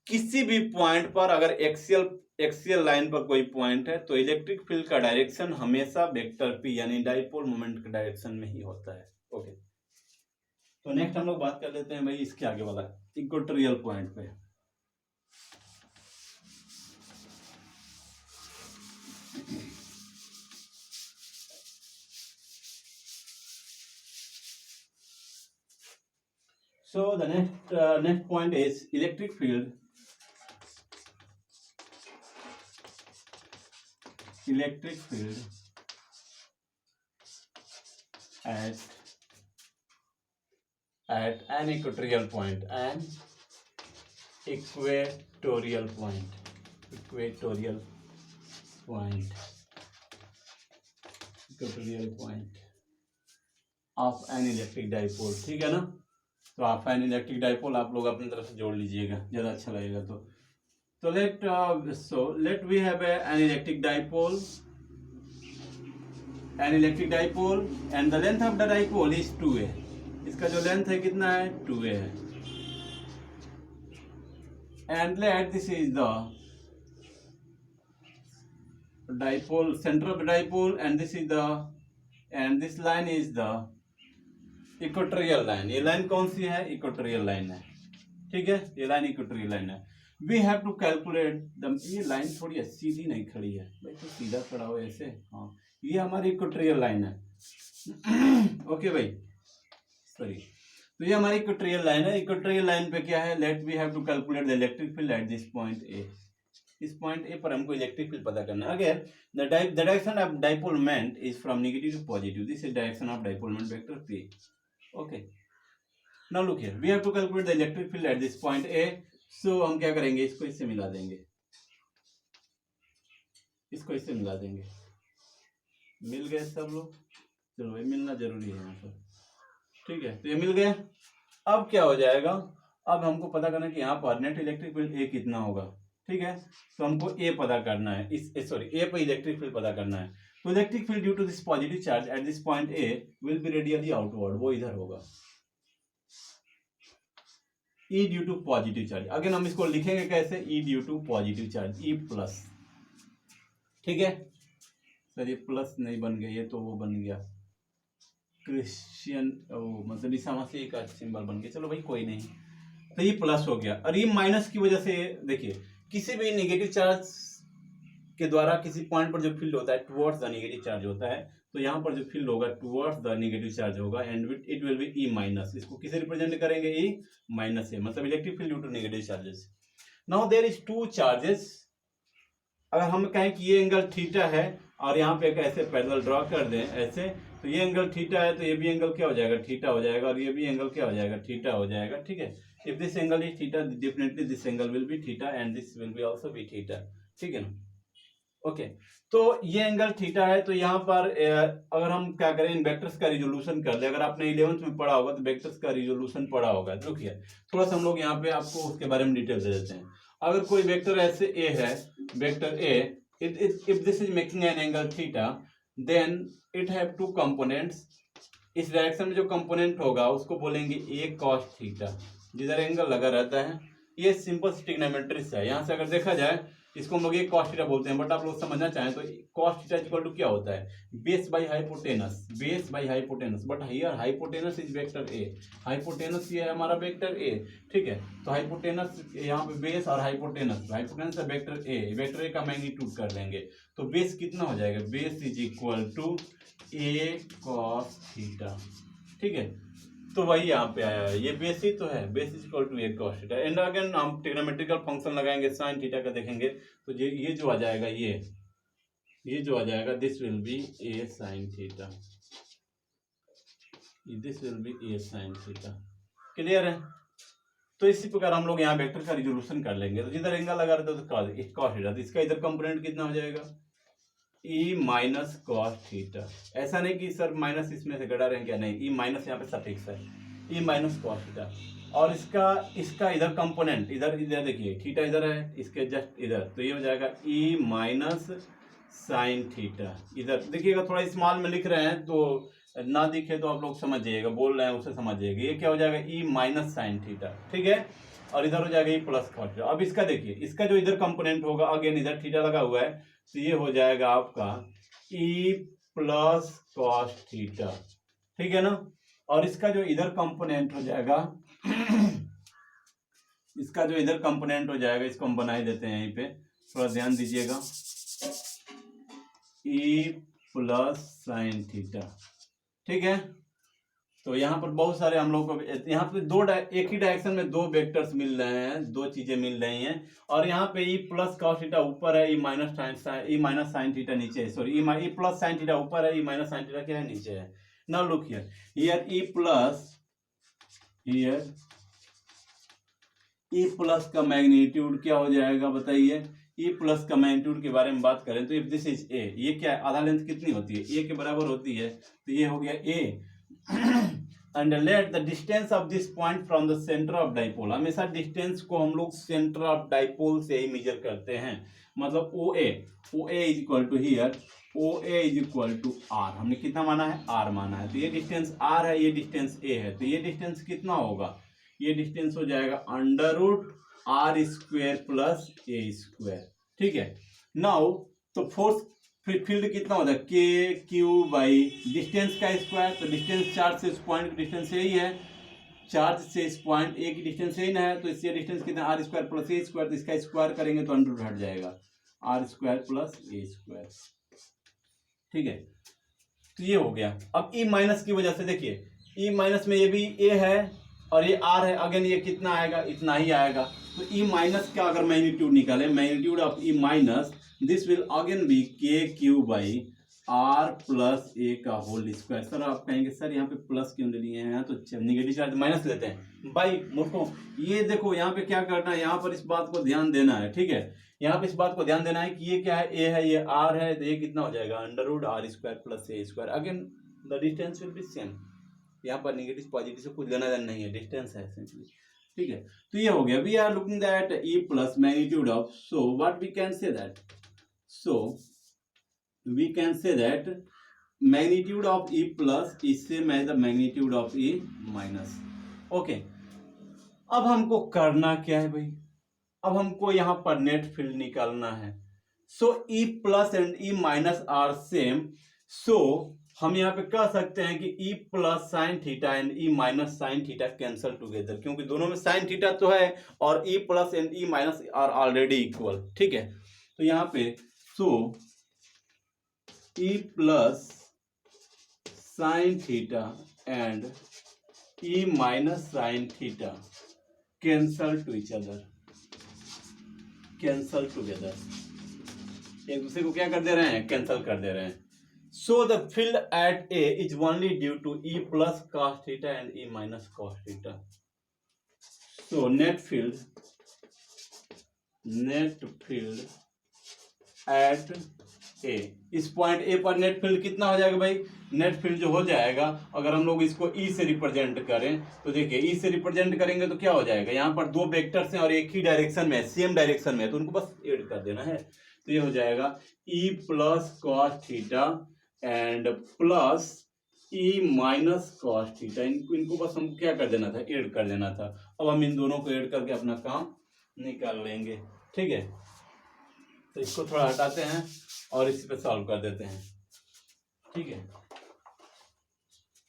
S1: किसी भी पॉइंट पर अगर एक्सियल लाइन पर कोई पॉइंट है तो इलेक्ट्रिक फील्ड का डायरेक्शन हमेशा वेक्टर पी यानी डाइपोल मोमेंट के डायरेक्शन में ही होता है। ओके, तो नेक्स्ट हम लोग बात कर लेते हैं भाई इसके आगे वाला इक्वेटोरियल पॉइंट पे। So the next point is electric field at an equatorial point, of an electric dipole। ठीक है ना, तो आप एन इलेक्ट्रिक डाइपोल आप लोग अपनी तरफ से जोड़ लीजिएगा, ज़्यादा अच्छा लगेगा। तो let we have an electric dipole and the length of the dipole is 2a। इसका जो लेंथ है कितना है? 2a है। And let this is the dipole, centre of the dipole, and this line is the equatorial line. ये line कौन सी है? इक्वेटोरियल लाइन है। ठीक है, ये लाइन इक्वेटोरियल लाइन है। We have to calculate the, ये लाइन थोड़ी सीधी नहीं खड़ी है भाई, तो सीधा खड़ा हो ऐसे। हाँ, ये हमारी इक्वेटोरियल लाइन है। ओके भाई, सॉरी, तो ये हमारी इक्वेटोरियल लाइन है। इक्वेटोरियल लाइन पे क्या है? Let we have to calculate the electric field at this point A. इस पॉइंट ए पर हमको इलेक्ट्रिक फील्ड पता करना है। Again the direction of dipole moment is from negative to positive. This is direction of dipole moment vector P. Okay, now look here, we have to calculate the electric field at this point A. So हम क्या करेंगे, इसको इससे मिला देंगे, इसको इससे मिला देंगे। मिल गए सब लोग? चलो भाई मिलना जरूरी है यहाँ पर, ठीक है। तो ये मिल गया। अब क्या हो जाएगा, अब हमको पता करना कि यहाँ पर नेट इलेक्ट्रिक फील्ड ए कितना होगा, ठीक है। तो हमको ए पता करना है, इस सॉरी ए पर इलेक्ट्रिक फील्ड पता करना है। तो electric field due to this positive charge at this point A will be radially outward, वो इधर होगा। E due to positive charge, again हम इसको लिखेंगे कैसे, E due to positive charge, E plus, ठीक है। सर ये प्लस नहीं बन गया, ये तो वो बन गया क्रिश्चियन, मतलब ईसा मसीह का सिंबल बन गया। चलो भाई कोई नहीं, तो ये प्लस हो गया। और ये माइनस की वजह से देखिए, किसी भी नेगेटिव चार्ज के द्वारा किसी पॉइंट पर जो फील्ड होता है टुवर्ड्स द नेगेटिव चार्ज होता है, तो यहाँ पर जो फील्ड होगा टुवर्ड्स द नेगेटिव चार्ज होगा and it will be E minus. इसको किसे रिप्रेजेंट करेंगे, ई माइनस ए, मतलब electric field due to negative charges. Now there is two charges. अगर हम कहें कि ये एंगल थीटा है और यहाँ पे ऐसे पैरेलल ड्रॉ कर दें ऐसे, तो ये एंगल थीटा है, तो ये भी एंगल क्या हो जाएगा, थीटा हो जाएगा, और ये भी एंगल क्या हो जाएगा, थीटा हो जाएगा, ठीक है। If this angle is theta, definitely this angle will be theta and this will be also be theta, ठीक है ना। ओके, तो ये एंगल थीटा है, तो यहाँ पर अगर हम क्या करें, इन वेक्टर्स का रिजोल्यूशन कर ले। अगर आपने 11th में पढ़ा होगा तो वेक्टर्स का रिजोल्यूशन पढ़ा होगा। देखिए थोड़ा सा हम लोग यहाँ पे आपको उसके बारे में डिटेल दे देते हैं। अगर कोई वेक्टर ऐसे ए है, vector A, if this is making an angle theta, then it have two components। इस डायरेक्शन में जो कंपोनेंट होगा उसको बोलेंगे a cos थीटा, जिधर एंगल लगा रहता है। ये सिंपल ट्रिग्नोमेट्री है। यहाँ से अगर देखा जाए इसको हम लोग एक cos थीटा बोलते हैं, बट आप लोग समझना चाहें तो cos थीटा इक्वल टू क्या होता है, base by hypotenuse, base by hypotenuse. But here hypotenuse is vector A, hypotenuse ये है हमारा वेक्टर ए, ठीक है। तो हाइपोटेनस यहाँ पे बेस और हाइपोटेनस, हाइपोटेनस है वेक्टर ए का मैग्नीट्यूड कर लेंगे, तो बेस कितना हो जाएगा, base is equal to A cos theta, ठीक है। तो वही यहाँ पे आया है, ये बेस ही तो है, base is equal to A cos theta. And again हम ट्रिग्नोमेट्रिकल फंक्शन लगाएंगे साइन थीटा का, देखेंगे तो ये जो आ जाएगा, ये जो आ जाएगा, this will B A sine theta, this will B A sine theta. Clear है? तो इसी प्रकार हम लोग यहाँ वेक्टर का रिजोल्यूशन कर लेंगे। तो जिधर एंगल लगा रहता है तो cos थीटा, तो इसका इधर कंपोनेंट कितना हो जाएगा, ई माइनस cos थीटा। ऐसा नहीं कि सर माइनस इसमें से घटा रहे हैं क्या, नहीं, ई माइनस यहाँ पे सफिक्स है, ई माइनस cos थीटा। और इसका इधर कंपोनेंट, इधर देखिए थीटा इधर है, इसके जस्ट इधर, तो ये हो जाएगा ई माइनस साइन थीटा। इधर देखिएगा थोड़ा स्मॉल में लिख रहे हैं, तो ना दिखे तो आप लोग समझ जाइएगा, बोल रहे हैं उसे समझ जाइएगा। ये क्या हो जाएगा, ई माइनस साइन थीटा, ठीक है। और इधर हो जाएगा ई प्लस cos थीटा। अब इसका देखिए, इसका जो इधर कंपोनेंट होगा, अगेन इधर थीटा लगा हुआ है, तो ये हो जाएगा आपका ई प्लस cos थीटा, ठीक है ना। और इसका जो इधर कंपोनेंट हो जाएगा इसका जो इधर कंपोनेंट हो जाएगा, इसको हम बना ही देते हैं, यहीं पे थोड़ा ध्यान दीजिएगा, ई प्लस साइन थीटा, ठीक है। तो यहाँ पर बहुत सारे हम लोग को, यहाँ पे एक ही डायरेक्शन में दो वेक्टर्स मिल रहे हैं, दो चीजें मिल रही हैं। और यहाँ पे ई प्लस cos थीटा ऊपर है, ई माइनस साइन थीटा नीचे है, sorry E plus sine theta ऊपर है, ई माइनस साइन थीटा क्या है, नीचे है। Now look here, here E plus का मैग्नीट्यूड क्या हो जाएगा बताइए। ई प्लस का मैग्नीट्यूड के बारे में बात करें तो इफ दिस इज ए, ये क्या है, आधा लेंथ कितनी होती है, ए के बराबर होती है, तो ये हो गया A. And let the distance of this point from the center of dipole, हमेशा डिस्टेंस को हम लोग सेंटर ऑफ डाइपोल से ही मेजर करते हैं। मतलब O A is equal to here, O A is equal to R, हमने कितना माना है, आर माना है। तो ये डिस्टेंस आर है, ये डिस्टेंस ए है, तो ये डिस्टेंस कितना होगा, ये डिस्टेंस हो जाएगा under root R square plus A square, ठीक है। नाउ तो फोर्स फील्ड कितना होता है, के क्यू बाई डिस्टेंस का स्क्वायर, तो डिस्टेंस चार्ज से इस पॉइंट की डिस्टेंस यही है, चार्ज से इस पॉइंट ए की डिस्टेंस यही ना है, तो इससे डिस्टेंस कितना, R square plus A square, तो इसका स्क्वायर करेंगे तो अंडर रूट हट जाएगा, R square plus A square, ठीक है। तो ये हो गया। अब ई माइनस की वजह से देखिए, ई माइनस में ये भी ए है और ये आर है, अगेन ये कितना आएगा, इतना ही आएगा। तो ई माइनस का अगर मैग्नीट्यूड निकाले, magnitude of E minus, this will again be K Q by R plus A का होल स्क्वायर। सर आप कहेंगे सर यहाँ पे प्लस क्यों ले लिए हैं, तो निगेटिव चार्ज माइनस लेते हैं भाई मूर्खों। ये देखो यहाँ पे क्या करना है, यहाँ पर इस बात को ध्यान देना है, ठीक है, यहाँ पे इस बात को ध्यान देना है कि ये क्या है, ए है, ये आर है, तो ये कितना हो जाएगा under root R square plus A square. Again the distance will be same, यहाँ पर नेगेटिव पॉजिटिव से कुछ लेना देना नहीं है, डिस्टेंस है सिंपली, ठीक है। तो ये हो गया, we are looking that E plus magnitude of, so what we can say that, so we can say that magnitude of E plus is same as the magnitude of E minus। Okay, अब हमको करना क्या है भाई, अब हमको यहाँ पर नेट फील्ड निकालना है। So E plus and E minus are same, so हम यहाँ पे कह सकते हैं कि E plus sine theta and E minus sine theta cancel together, क्योंकि दोनों में साइन थीटा तो है और E plus and E minus are already equal, ठीक है। तो यहाँ पे so E plus sine theta and E minus sine theta cancel to each other, cancel together, एक दूसरे को क्या कर दे रहे हैं, कैंसल कर दे रहे हैं। So the field at A is only due to E plus cos theta and E minus cos theta. So net field at A, इस पॉइंट ए पर नेट फील्ड कितना हो जाएगा भाई, नेट फील्ड जो हो जाएगा, अगर हम लोग इसको ई से रिप्रेजेंट करें तो देखिए ई से रिप्रेजेंट करेंगे तो क्या हो जाएगा, यहाँ पर दो वेक्टर्स हैं और एक ही डायरेक्शन में है, सेम डायरेक्शन में है, तो उनको बस ऐड कर देना है। तो ये हो जाएगा E plus cos theta and plus E minus cos theta, इनको बस हम क्या कर देना था, ऐड कर देना था। अब हम इन दोनों को ऐड करके अपना काम निकाल लेंगे, ठीक है। तो इसको थोड़ा हटाते हैं और इस पे सॉल्व कर देते हैं, ठीक है।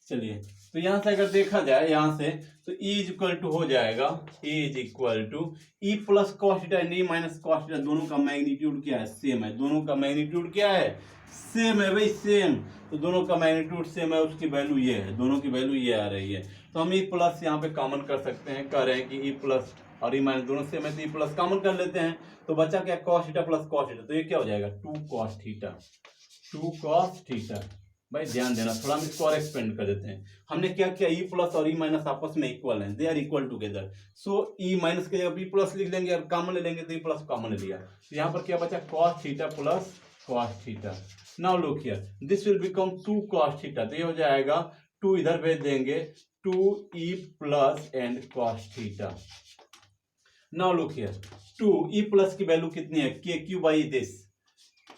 S1: चलिए, तो यहां से अगर देखा जाए यहाँ से, तो E इज इक्वल टू हो जाएगा, E is equal to E plus cos theta and E minus cos theta, दोनों का मैग्नीट्यूड क्या है, सेम है, दोनों का मैग्नीट्यूड क्या है, सेम है भाई, सेम। तो दोनों का मैग्नीट्यूड सेम है, उसकी वैल्यू ये है, दोनों की वैल्यू ये आ रही है। तो हम E प्लस यहाँ पे कॉमन कर सकते हैं, कह रहे हैं कि E प्लस और E माइनस दोनों सेम है, तो E प्लस कॉमन कर लेते हैं, तो बचा क्या, cos theta plus cos theta, तो ये क्या हो जाएगा, 2 कॉस थीटा, 2 कॉस थीटा। भाई ध्यान देना, थोड़ा हम इसको और एक्सपेंड कर देते हैं। हमने क्या किया, E प्लस और E माइनस आपस में इक्वल हैं, they are equal together. So E minus के जगह E प्लस लिख लेंगे और कॉमन ले लेंगे, तो E प्लस कॉमन लिया, तो यहाँ पर क्या बचा, cos theta plus cos theta. Now look here, this will become 2 cos theta, तो ये हो जाएगा 2 इधर भेज देंगे, 2E plus and cos theta. Now look here, 2E plus की वैल्यू कितनी है, K Q by this,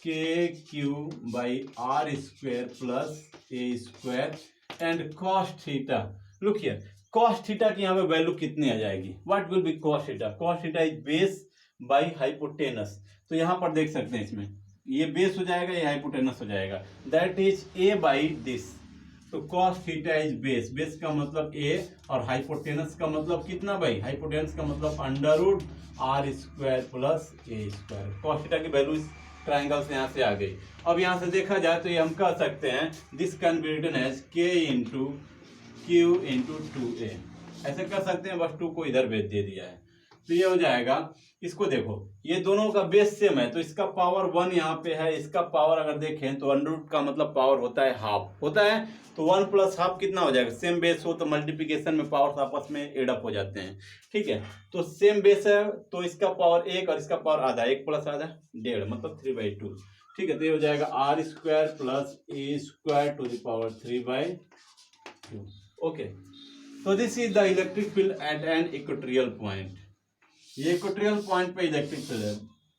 S1: K Q by R square plus A square and cos theta. Look here, cos theta की यहाँ पे वैल्यू कितनी आ जाएगी, what will be cos theta, cos theta is base by hypotenuse. तो यहाँ पर देख सकते हैं, इसमें ये बेस हो जाएगा, ये हाइपोटेनस हो जाएगा, that is A by this. तो cos theta is base, base का मतलब ए और हाइपोटेनस का मतलब कितना भाई, हाइपोटेनस का मतलब under root R square plus A square. Cos theta की वैल्यू ट्राइंगल से यहाँ से आ गई। अब यहाँ से देखा जाए तो ये हम कह सकते हैं, this can be written as K into Q into 2a, ऐसे कर सकते हैं, बस 2 को इधर भेज दे दिया है, तो ये हो जाएगा। इसको देखो, ये दोनों का बेस सेम है, तो इसका पावर 1 यहाँ पे है, इसका पावर अगर देखें तो अंडर रूट का मतलब पावर होता है हाफ, होता है, तो 1 प्लस हाफ कितना हो जाएगा, सेम बेस हो तो मल्टीप्लिकेशन में पावर्स आपस में एड अप हो जाते हैं, ठीक है। तो सेम बेस है, तो इसका पावर 1 और इसका पावर आधा, 1 प्लस आधा 1.5 मतलब 3/2, ठीक है। तो ये हो जाएगा R square plus A square to the power 3/2। Okay, तो this is the electric field at an equatorial point. ये इक्वेटोरियल पॉइंट पे इलेक्ट्रिक फील्ड है।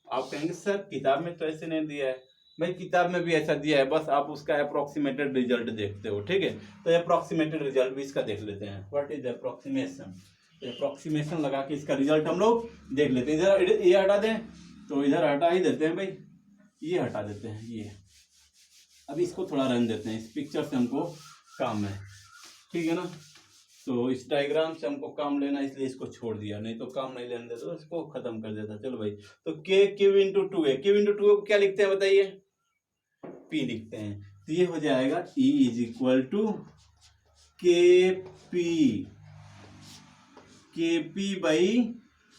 S1: आप कहेंगे सर किताब में तो ऐसे नहीं दिया है, भाई किताब में भी ऐसा दिया है, बस आप उसका अप्रोक्सीमेटेड रिजल्ट देखते हो, ठीक है। तो अप्रोक्सीमेटेड रिजल्ट भी इसका देख लेते हैं, व्हाट इज अप्रोक्सीमेशन, अप्रोक्सीमेशन लगा के इसका रिजल्ट हम लोग देख लेते हैं। इधर ये हटा दें तो इधर हटा ही देते हैं भाई, ये हटा देते हैं, ये अभी इसको थोड़ा रन देते हैं, इस पिक्चर से हमको काम है, ठीक है ना। तो इस डायग्राम से हमको काम लेना, इसलिए इसको छोड़ दिया, नहीं तो काम नहीं लेने देता तो इसको खत्म कर देता। चलो भाई, तो के Q into 2a, Q into 2a को क्या लिखते हैं बताइए, p लिखते हैं। तो ये हो जाएगा E is equal to K P by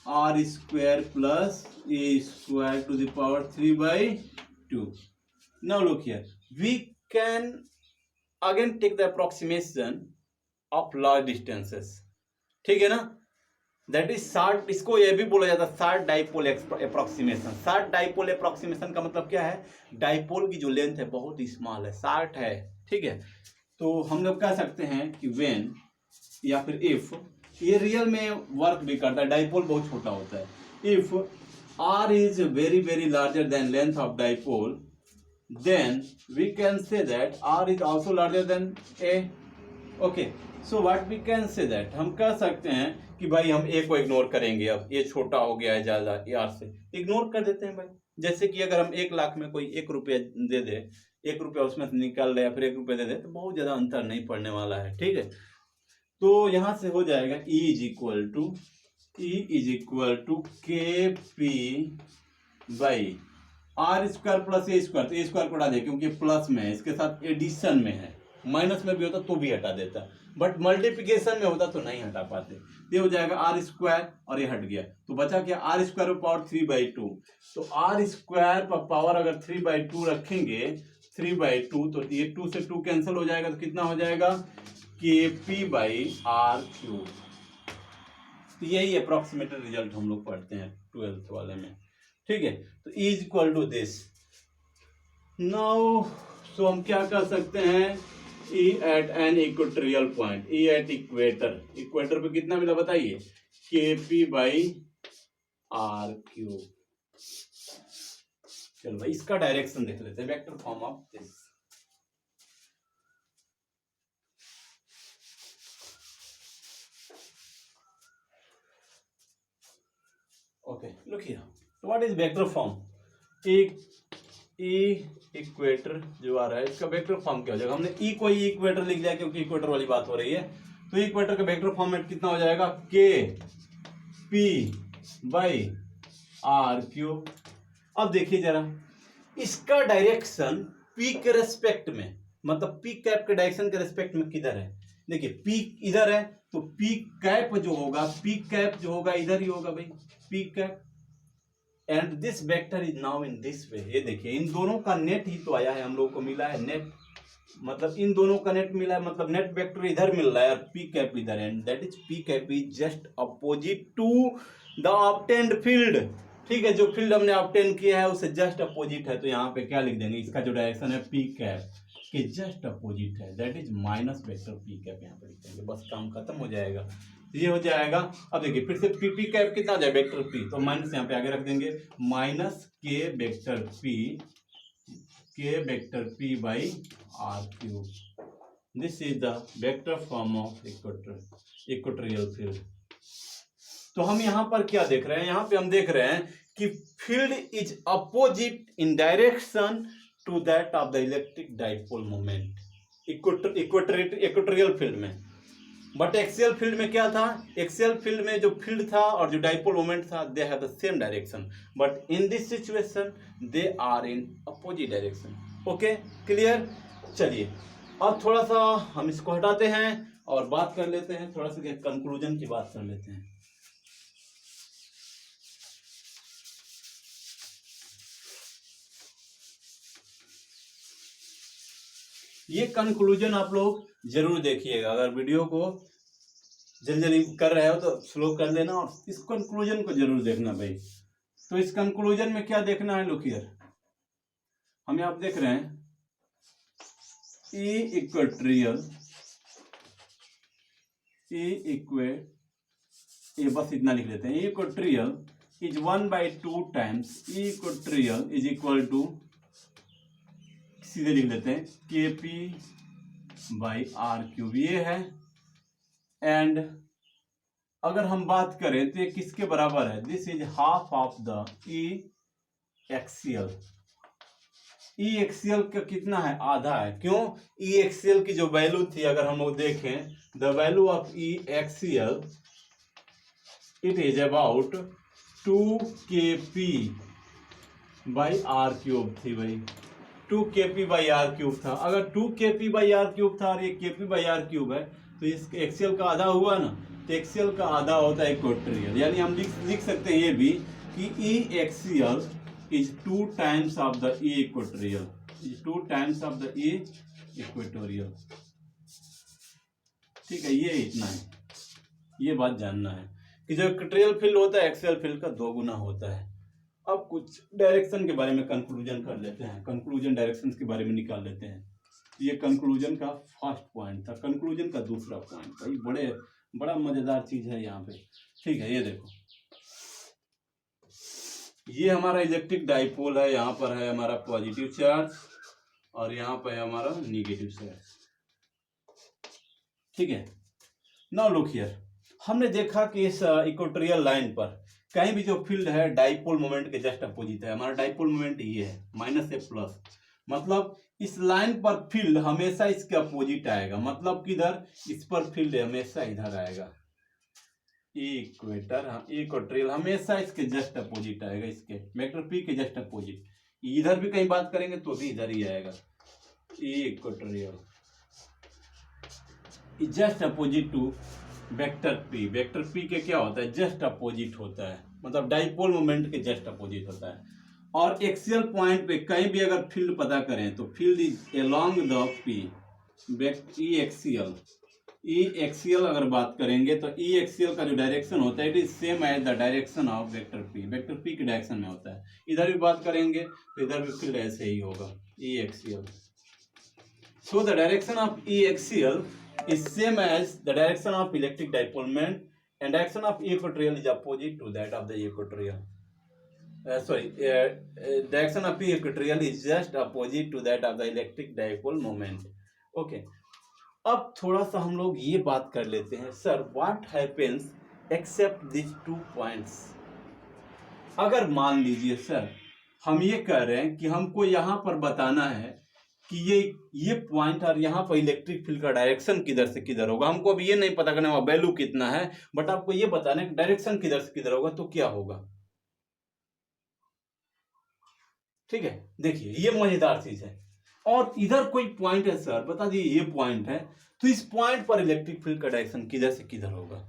S1: R square plus A square to the power 3/2। Now look here, we can again take the approximation of long distances, ठीक है ना, दैट इज शार्ट, इसको ये भी बोला जाता है short dipole approximation. Short dipole approximation का मतलब क्या है, डाइपोल की जो लेंथ है बहुत स्मॉल है, शार्ट है, ठीक है। तो हम लोग कह सकते हैं कि व्हेन या फिर इफ, ये रियल में वर्क भी करता है, डाइपोल बहुत छोटा होता है। If r is very very larger than length of dipole, then we can say that r is also larger than a, okay, so what we can say that, हम कह सकते हैं कि भाई हम a को इग्नोर करेंगे, अब ये छोटा हो गया है ज्यादा, r से इग्नोर कर देते हैं भाई। जैसे कि अगर हम 1 लाख में कोई 1 रुपया दे दे, 1 रुपया उसमें से निकाल रहे या फिर 1 रुपया दे दे, तो बहुत ज्यादा अंतर नहीं पड़ने वाला है, ठीक है। तो यहां से हो जाएगा E is equal to K P by R square plus A square, तो ए स्क्वायर को हटा दे क्योंकि प्लस में है, इसके साथ एडिशन में है, माइनस में भी होता तो भी हटा देता, बट मल्टीप्लिकेशन में होता तो नहीं हटा पाते। ये हो जाएगा आर स्क्वायर और ये हट गया, तो बचा क्या, आर स्क्वायर पर पावर 3/2, तो आर स्क्वायर पर पावर अगर 3/2 रखेंगे, 3/2, तो ये 2 से 2 कैंसिल हो जाएगा, तो कितना हो जाएगा, के पी बाई आर क्यूब। तो यही अप्रोक्सीमेटेड रिजल्ट हम लोग पढ़ते हैं 12th वाले में, ठीक है। तो E is equal to this now, so हम क्या कर सकते हैं, E at an equatorial point, E at equator, equator पे कितना मिला बताइए, के पी बाई आर क्यूब। चलो भाई इसका डायरेक्शन देख लेते हैं, vector form of this, okay, look here, what is vector form, equator जो आ रहा है इसका वेक्टर फॉर्म क्या हो जाएगा, हमने ई को इक्वेटर लिख लिया क्योंकि इक्वेटर वाली बात हो रही है, तो इक्वेटर का वेक्टर फॉर्मेट कितना हो जाएगा, के पी बाई आर क्यूब। अब देखिए जरा, इसका डायरेक्शन पी के रेस्पेक्ट में, मतलब पी कैप के डायरेक्शन के रेस्पेक्ट में किधर है, देखिए पी इधर है, तो पी कैप जो होगा, पी कैप जो होगा इधर ही होगा भाई, P cap, and this vector is now in this way. ये देखिए इन दोनों का नेट ही तो आया है, हम लोगों को मिला है नेट, मतलब इन दोनों का नेट मिला है, मतलब नेट वेक्टर इधर मिल रहा है और पी कैप इधर, and that is P cap is just opposite to the obtained field, ठीक है, जो फील्ड हमने ऑब्टेन किया है उससे जस्ट अपोजिट है, तो यहाँ पे क्या लिख देंगे, इसका जो डायरेक्शन है पी कैप के जस्ट अपोजिट है, that is minus vector P cap, यहाँ पे लिख देंगे, बस काम खत्म हो जाएगा, ये हो जाएगा। अब देखिए फिर से पी कैप कितना हो जाए, वेक्टर पी, तो माइनस यहाँ पे आगे रख देंगे, minus K vector P by R cube, this is the vector form of equatorial field. तो हम यहाँ पर क्या देख रहे हैं, यहाँ पे हम देख रहे हैं कि field is opposite in direction to that of the electric dipole moment, equatorial field में। बट एक्सियल फील्ड में क्या था, एक्सियल फील्ड में जो फील्ड था और जो डाइपोल मोमेंट था, they have the same direction, but in this situation they are in opposite direction. Okay, clear. चलिए अब थोड़ा सा हम इसको हटाते हैं और बात कर लेते हैं, थोड़ा सा कंक्लूजन की बात कर लेते हैं। ये कंक्लूजन आप लोग जरूर देखिएगा, अगर वीडियो को जल्दी कर रहे हो तो स्लो कर देना और इस कंक्लूजन को जरूर देखना भाई। तो इस कंक्लूजन में क्या देखना है, लुक हियर, हम यहाँ देख रहे हैं ई इक्वेटोरियल, ये बस इतना लिख लेते हैं, equatorial is 1/2 times equatorial is equal to, सीधे लिख लेते हैं के पी बाई आर क्यूब, ये है। एंड अगर हम बात करें तो ये किसके बराबर है, this is half of the E axial. E axial का कितना है, आधा है, क्यों, ई एक्सियल की जो वैल्यू थी अगर हम लोग देखें, the value of E axial it is about 2kp by R cube थी भाई, 2kp बाई आर क्यूब था। अगर 2kp बाई आर क्यूब था और ये kp बाई आर क्यूब है, तो इस एक्सियल का आधा हुआ ना, तो एक्सियल का आधा होता है इक्वेटोरियल, यानी हम लिख सकते हैं ये भी कि E axial is 2 times of the E equatorial, 2 times of the E equatorial. ठीक है, ये इतना है, ये बात जानना है कि जो इक्वेटोरियल फील्ड होता है एक्सियल फील्ड का 2 गुना होता है। अब कुछ डायरेक्शन के बारे में कंक्लूजन कर लेते हैं, कंक्लूजन डायरेक्शंस के बारे में निकाल लेते हैं। ये कंक्लूजन का फर्स्ट पॉइंट था, कंक्लूजन का दूसरा पॉइंट भाई बड़ा मजेदार चीज है यहाँ पे। ठीक है, ये देखो, ये हमारा इलेक्ट्रिक डाइपोल है, यहाँ पर है हमारा पॉजिटिव चार्ज और यहाँ पर है हमारा निगेटिव चार्ज। ठीक है, नाउ लुक हियर, हमने देखा कि इस इक्वेटोरियल लाइन पर कहीं भी जो फील्ड है डाइपोल मोमेंट के जस्ट अपोजिट है। हमारा डाइपोल मोमेंट ये है माइनस ए प्लस, मतलब इस लाइन पर फील्ड हमेशा इसके अपोजिट आएगा, मतलब किधर, इस पर फील्ड हमेशा इधर आएगा। इक्वेटोरियल हमेशा इसके जस्ट अपोजिट आएगा, इसके वेक्टर पी के जस्ट अपोजिट। इधर भी कहीं बात करेंगे तो भी इधर ही आएगा। Equatorial just opposite to vector P. Vector P के क्या होता है, जस्ट अपोजिट होता है, मतलब डाइपोल मोमेंट के जस्ट अपोजिट होता है। और एक्सियल पॉइंट पे कहीं भी अगर फील्ड पता करें तो field is along the P. E axial अगर बात करेंगे तो ई एक्सियल का जो डायरेक्शन होता है it is same as the direction of vector P. Vector P के डायरेक्शन में होता है। इधर भी बात करेंगे तो इधर भी फील्ड ऐसे ही होगा, E axial. So the direction of E axial is same as the direction of electric dipole moment, and direction of equatorial is opposite to that of the equatorial. Direction of equatorial is just opposite to that of the electric dipole moment. Okay. अब थोड़ा सा हम लोग ये बात कर लेते हैं, sir what happens except this 2 points. अगर मान लीजिए सर हम ये कह रहे हैं कि हमको यहाँ पर बताना है कि ये पॉइंट और यहाँ पर इलेक्ट्रिक फील्ड का डायरेक्शन किधर से किधर होगा। हमको अभी ये नहीं पता करना है वैल्यू कितना है, बट आपको ये बताना है डायरेक्शन किधर से किधर होगा तो क्या होगा। ठीक है, देखिए ये मजेदार चीज है। और इधर कोई पॉइंट है सर, बता दीजिए ये पॉइंट है, तो इस पॉइंट पर इलेक्ट्रिक फील्ड का डायरेक्शन किधर से किधर होगा।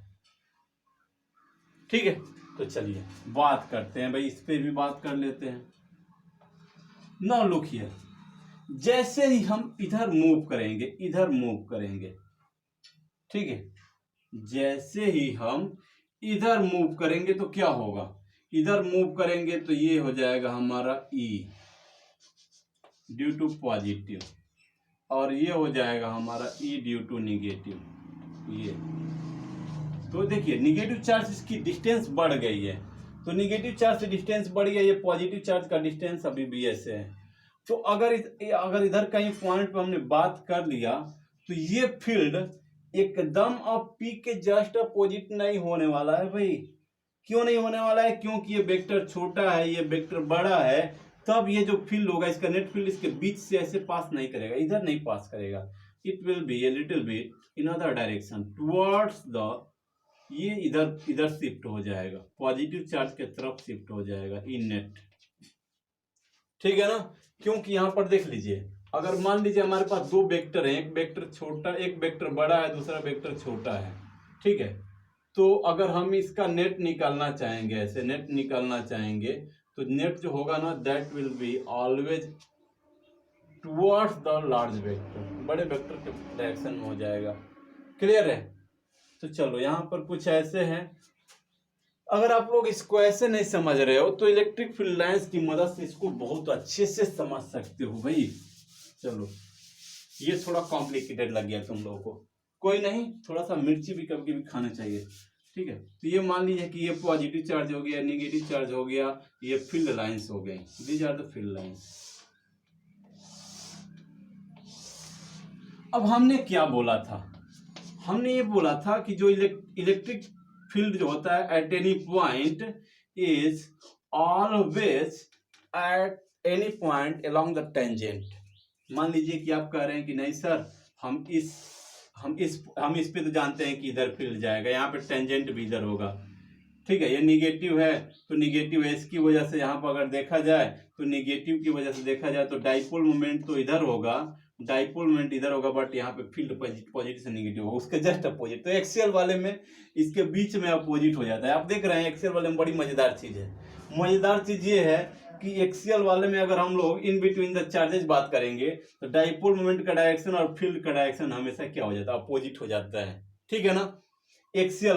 S1: ठीक है, तो चलिए बात करते हैं भाई, इस पे भी बात कर लेते हैं। नाउ लुक हियर, जैसे ही हम इधर मूव करेंगे, ठीक है, जैसे ही हम इधर मूव करेंगे तो क्या होगा, इधर मूव करेंगे तो ये हो जाएगा हमारा E ड्यू टू पॉजिटिव, और ये हो जाएगा हमारा E ड्यू टू निगेटिव। ये तो देखिए निगेटिव चार्ज इसकी डिस्टेंस बढ़ गई है, तो निगेटिव चार्ज से डिस्टेंस बढ़ गया, ये पॉजिटिव चार्ज का डिस्टेंस अभी भी ऐसे है। तो अगर इधर कहीं पॉइंट पे हमने बात कर लिया तो ये फील्ड एकदम अब पी के जस्ट अपोजिट नहीं होने वाला है भाई। क्यों नहीं होने वाला है, क्योंकि ये वेक्टर छोटा है, ये वेक्टर बड़ा है, तब ये जो फील्ड होगा इसका नेट फील्ड इसके बीच से ऐसे पास नहीं करेगा, इधर नहीं पास करेगा। It will B a little bit in other direction towards the, ये इधर शिफ्ट हो जाएगा, पॉजिटिव चार्ज के तरफ शिफ्ट हो जाएगा इन नेट। ठीक है ना, क्योंकि यहाँ पर देख लीजिए, अगर मान लीजिए हमारे पास 2 वेक्टर हैं, एक वेक्टर छोटा, एक वेक्टर बड़ा है, दूसरा वेक्टर छोटा है। ठीक है, तो अगर हम इसका नेट निकालना चाहेंगे, ऐसे नेट निकालना चाहेंगे तो नेट जो होगा ना that will be always towards the large vector, बड़े वेक्टर के डायरेक्शन में हो जाएगा। क्लियर है, तो चलो यहाँ पर कुछ ऐसे हैं। अगर आप लोग इसको ऐसे नहीं समझ रहे हो तो इलेक्ट्रिक फील्ड लाइंस की मदद से इसको बहुत अच्छे से समझ सकते हो भाई। चलो ये थोड़ा कॉम्प्लिकेटेड लग गया तुम लोगों को, कोई नहीं, थोड़ा सा मिर्ची भी कभी कभी खाना चाहिए। ठीक है, तो ये मान लीजिए कि ये पॉजिटिव चार्ज हो गया, नेगेटिव चार्ज हो गया, ये फील्ड लाइंस हो गई, these are the field lines. अब हमने क्या बोला था, हमने ये बोला था कि जो इलेक्ट्रिक फील्ड जो होता है eight any point is always at any point along the tangent. मान लीजिए कि आप कह रहे हैं कि नहीं सर हम इस पे तो जानते हैं कि इधर फील्ड जाएगा, यहाँ पे टेंजेंट भी इधर होगा। ठीक है, ये निगेटिव है तो निगेटिव है, इसकी वजह से यहाँ पर अगर देखा जाए तो निगेटिव की वजह से देखा जाए तो डाइपोल मोमेंट तो इधर होगा डाइपोल मोमेंट इधर होगा, बट यहाँ पे फील्ड पॉजिटिव से नेगेटिव होगा, उसके जस्ट अपोजिट। तो एक्सियल वाले में इसके बीच में अपोजिट हो जाता है। आप देख रहे हैं एक्सियल वाले में बड़ी मजेदार चीज है। मजेदार चीज ये है कि एक्सियल वाले में अगर हम लोग इन बिटवीन द चार्जेस बात करेंगे तो डाइपोल मोमेंट का डायरेक्शन और फील्ड का डायरेक्शन हमेशा क्या हो जाता है, अपोजिट हो जाता है, ठीक है ना। एक्सियल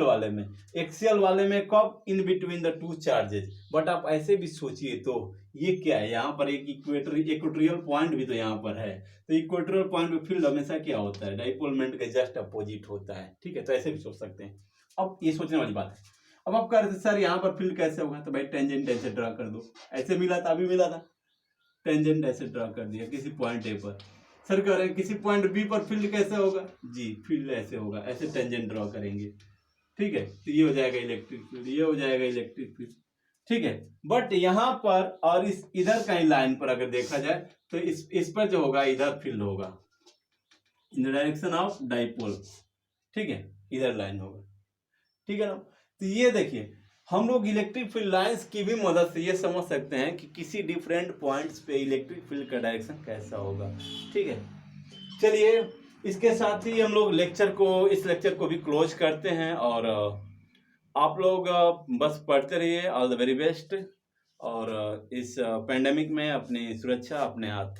S1: वाले में कब, in between the two charges. But आप ऐसे भी सोचिए तो ये क्या है, यहाँ पर एक इक्वेटोरियल पॉइंट भी तो यहाँ पर है। तो इक्वेटोरियल पॉइंट पे फील्ड हमेशा क्या होता है, डाइपोल मोमेंट के जस्ट अपोजिट होता है, ठीक है। तो ऐसे भी सोच सकते हैं। अब ये सोचने वाली बात है। अब आप कह रहे थे सर यहाँ पर फील्ड कैसे होगा, तो भाई टेंजेंट ऐसे ड्रा कर दो। ऐसे मिला था, अभी मिला था, टेंजेंट ऐसे ड्रा कर दिया किसी पॉइंट ए पर। सर कह रहे हैं किसी पॉइंट बी पर फील्ड कैसे होगा, जी फील्ड ऐसे होगा, ऐसे टेंजेंट ड्रॉ करेंगे, ठीक है। तो ये हो जाएगा इलेक्ट्रिक फील्ड, ये हो जाएगा इलेक्ट्रिक फील्ड, ठीक है। बट यहाँ पर और इस इधर कहीं लाइन पर अगर देखा जाए तो इस पर जो होगा इधर फील्ड होगा in the direction of dipole, ठीक है, इधर लाइन होगा, ठीक है ना। तो ये देखिए हम लोग इलेक्ट्रिक फील्ड लाइंस की भी मदद से ये समझ सकते हैं कि किसी डिफरेंट पॉइंट्स पे इलेक्ट्रिक फील्ड का डायरेक्शन कैसा होगा, ठीक है। चलिए इसके साथ ही हम लोग इस लेक्चर को भी क्लोज करते हैं। और आप लोग बस पढ़ते रहिए। All the very best. और इस पेंडेमिक में अपनी सुरक्षा अपने हाथ।